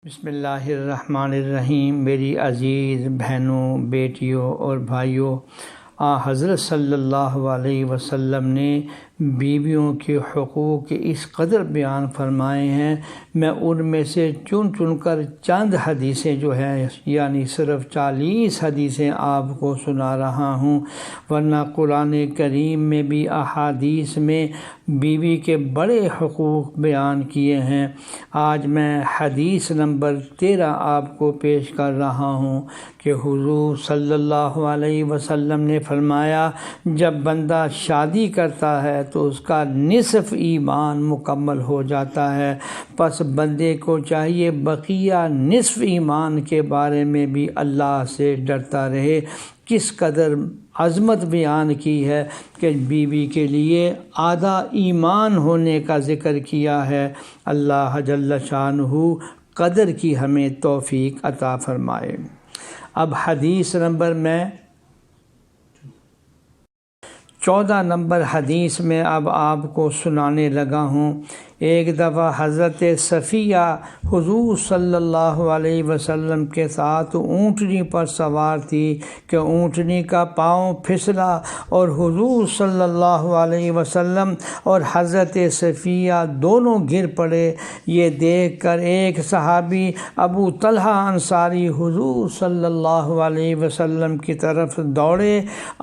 بسم اللہ الرحمن الرحیم۔ میری عزیز بہنوں، بیٹیوں اور بھائیوں، حضرت صلی اللہ علیہ وسلم نے بیویوں کے حقوق اس قدر بیان فرمائے ہیں۔ میں ان میں سے چن کر چند حدیثیں جو ہیں یعنی صرف 40 حدیثیں آپ کو سنا رہا ہوں، ورنہ قرآن کریم میں بھی احادیث میں بیوی کے بڑے حقوق بیان کیے ہیں۔ آج میں حدیث نمبر 13 آپ کو پیش کر رہا ہوں کہ حضور صلی اللہ علیہ وسلم نے فرمایا، جب بندہ شادی کرتا ہے تو اس کا نصف ایمان مکمل ہو جاتا ہے، پس بندے کو چاہیے بقیہ نصف ایمان کے بارے میں بھی اللہ سے ڈرتا رہے۔ کس قدر عظمت بیان کی ہے کہ بیوی کے لیے آدھا ایمان ہونے کا ذکر کیا ہے۔ اللہ جل شانہ قدر کی ہمیں توفیق عطا فرمائے۔ اب حدیث نمبر میں 14 نمبر حدیث میں اب آپ کو سنانے لگا ہوں۔ ایک دفعہ حضرت صفیہ حضور صلی اللہ علیہ وسلم کے ساتھ اونٹنی پر سوار تھی کہ اونٹنی کا پاؤں پھسلا اور حضور صلی اللہ علیہ وسلم اور حضرت صفیہ دونوں گر پڑے۔ یہ دیکھ کر ایک صحابی ابو طلحہ انصاری حضور صلی اللہ علیہ وسلم کی طرف دوڑے۔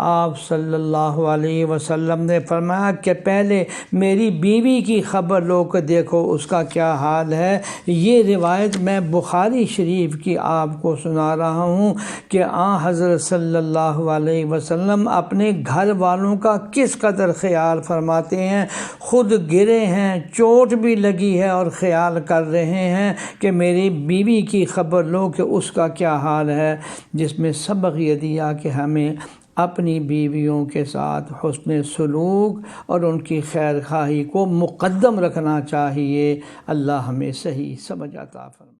آپ صلی اللہ علیہ وسلم نے فرمایا کہ پہلے میری بیوی کی خبر لو کہ دیکھو اس کا کیا حال ہے۔ یہ روایت میں بخاری شریف کی آپ کو سنا رہا ہوں کہ حضرت صلی اللہ علیہ وسلم اپنے گھر والوں کا کس قدر خیال فرماتے ہیں۔ خود گرے ہیں، چوٹ بھی لگی ہے اور خیال کر رہے ہیں کہ میری بیوی کی خبر لو کہ اس کا کیا حال ہے، جس میں سبق یہ دیا کہ ہمیں اپنی بیویوں کے ساتھ حسن سلوک اور ان کی خیر خواہی کو مقدم رکھنا چاہیے۔ اللہ ہمیں صحیح سمجھ عطا فرمائے۔